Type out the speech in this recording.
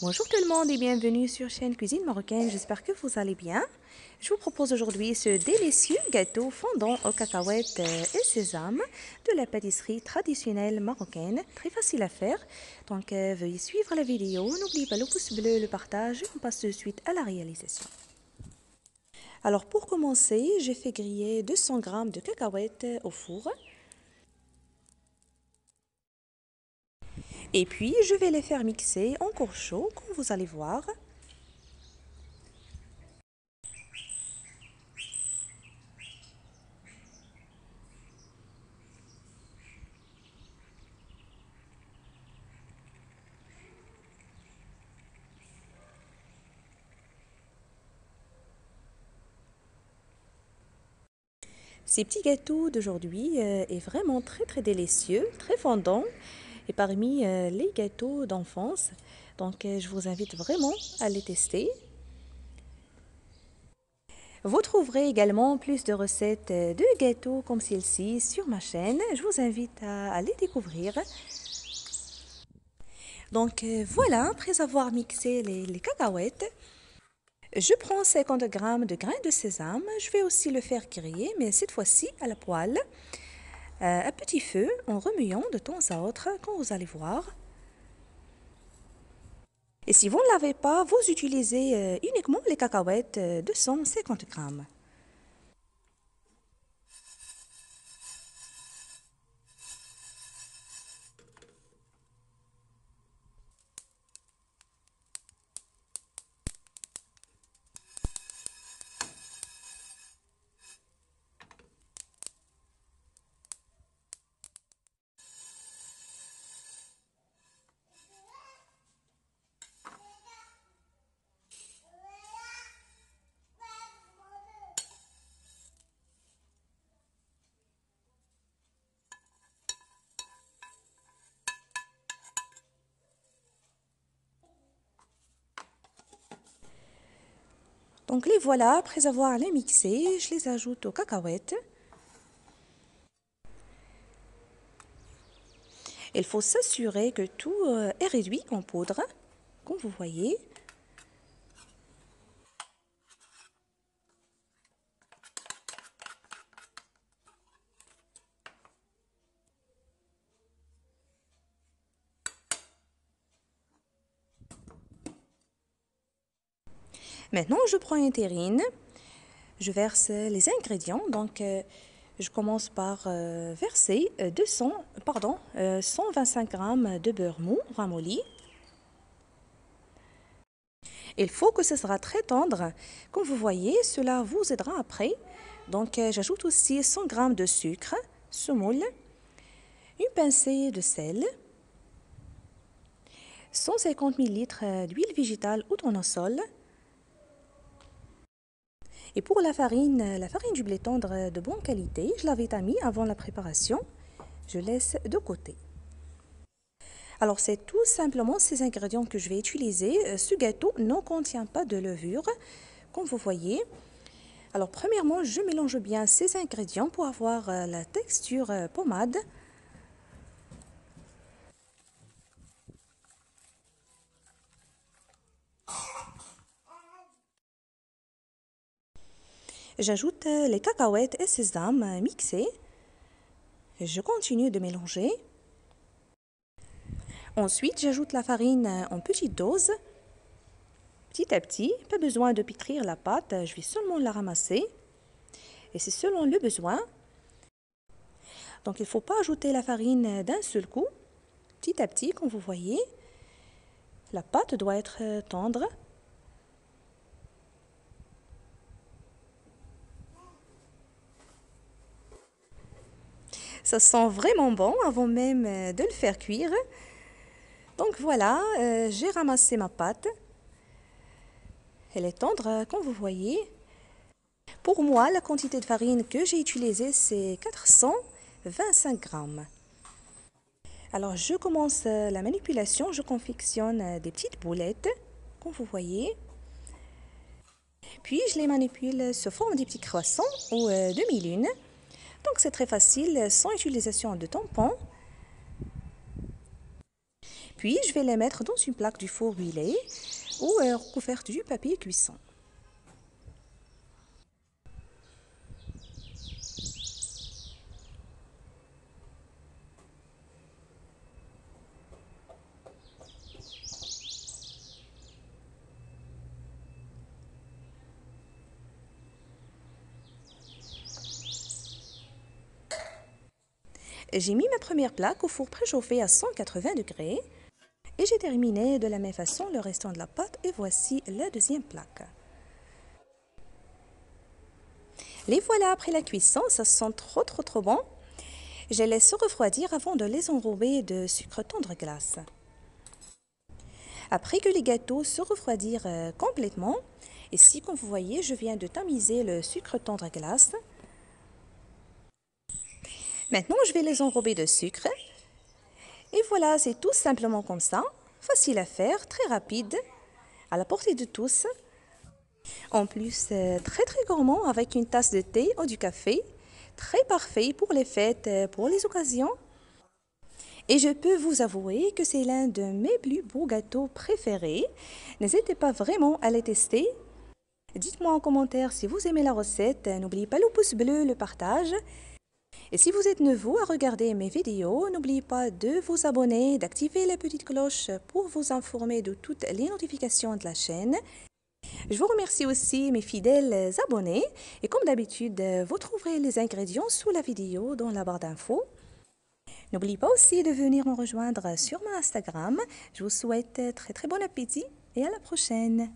Bonjour tout le monde et bienvenue sur chaîne Cuisine Marocaine, j'espère que vous allez bien. Je vous propose aujourd'hui ce délicieux gâteau fondant aux cacahuètes et sésame de la pâtisserie traditionnelle marocaine, très facile à faire. Donc veuillez suivre la vidéo, n'oubliez pas le pouce bleu, le partage et on passe de suite à la réalisation. Alors pour commencer, j'ai fait griller 200 g de cacahuètes au four. Et puis, je vais les faire mixer encore chaud, comme vous allez voir. Ces petits gâteaux d'aujourd'hui est vraiment très délicieux, très fondant et parmi les gâteaux d'enfance. Donc, je vous invite vraiment à les tester. Vous trouverez également plus de recettes de gâteaux comme celle-ci sur ma chaîne. Je vous invite à les découvrir. Donc, voilà, après avoir mixé les cacahuètes, je prends 50 g de grains de sésame. Je vais aussi le faire griller, mais cette fois-ci à la poêle, à petit feu, en remuant de temps à autre, comme vous allez voir. Et si vous ne l'avez pas, vous utilisez uniquement les cacahuètes de 150 g. Donc les voilà, après avoir les mixés, je les ajoute aux cacahuètes. Il faut s'assurer que tout est réduit en poudre, comme vous voyez. Maintenant, je prends une terrine, je verse les ingrédients. Donc, je commence par verser 125 g de beurre mou ramolli. Il faut que ce sera très tendre. Comme vous voyez, cela vous aidera après. Donc, j'ajoute aussi 100 g de sucre semoule, une pincée de sel, 150 ml d'huile végétale ou tournesol. Et pour la farine du blé tendre de bonne qualité, je l'avais tamis avant la préparation. Je laisse de côté. Alors, c'est tout simplement ces ingrédients que je vais utiliser. Ce gâteau ne contient pas de levure, comme vous voyez. Alors, premièrement, je mélange bien ces ingrédients pour avoir la texture pommade. J'ajoute les cacahuètes et sésame mixés. Je continue de mélanger. Ensuite, j'ajoute la farine en petite dose. Petit à petit, pas besoin de pétrir la pâte, je vais seulement la ramasser. Et c'est selon le besoin. Donc, il ne faut pas ajouter la farine d'un seul coup. Petit à petit, comme vous voyez, la pâte doit être tendre. Ça sent vraiment bon avant même de le faire cuire. Donc voilà, j'ai ramassé ma pâte. Elle est tendre, comme vous voyez. Pour moi, la quantité de farine que j'ai utilisée, c'est 425 g. Alors, je commence la manipulation. Je confectionne des petites boulettes, comme vous voyez. Puis, je les manipule sous forme des petits croissants ou demi-lunes. Donc, c'est très facile, sans utilisation de tampons. Puis, je vais les mettre dans une plaque du four huilé ou recouverte du papier cuisson. J'ai mis ma première plaque au four préchauffé à 180 degrés et j'ai terminé de la même façon le restant de la pâte et voici la deuxième plaque. Les voilà après la cuisson, ça sent trop bon. Je les laisse refroidir avant de les enrober de sucre tendre glace. Après que les gâteaux se refroidirent complètement, ici comme vous voyez, je viens de tamiser le sucre tendre glace. Maintenant, je vais les enrober de sucre. Et voilà, c'est tout simplement comme ça. Facile à faire, très rapide, à la portée de tous. En plus, très gourmand avec une tasse de thé ou du café. Très parfait pour les fêtes, pour les occasions. Et je peux vous avouer que c'est l'un de mes plus beaux gâteaux préférés. N'hésitez pas vraiment à les tester. Dites-moi en commentaire si vous aimez la recette. N'oubliez pas le pouce bleu, le partage. Et si vous êtes nouveau à regarder mes vidéos, n'oubliez pas de vous abonner, d'activer la petite cloche pour vous informer de toutes les notifications de la chaîne. Je vous remercie aussi mes fidèles abonnés. Et comme d'habitude, vous trouverez les ingrédients sous la vidéo dans la barre d'infos. N'oubliez pas aussi de venir me rejoindre sur mon Instagram. Je vous souhaite très bon appétit et à la prochaine.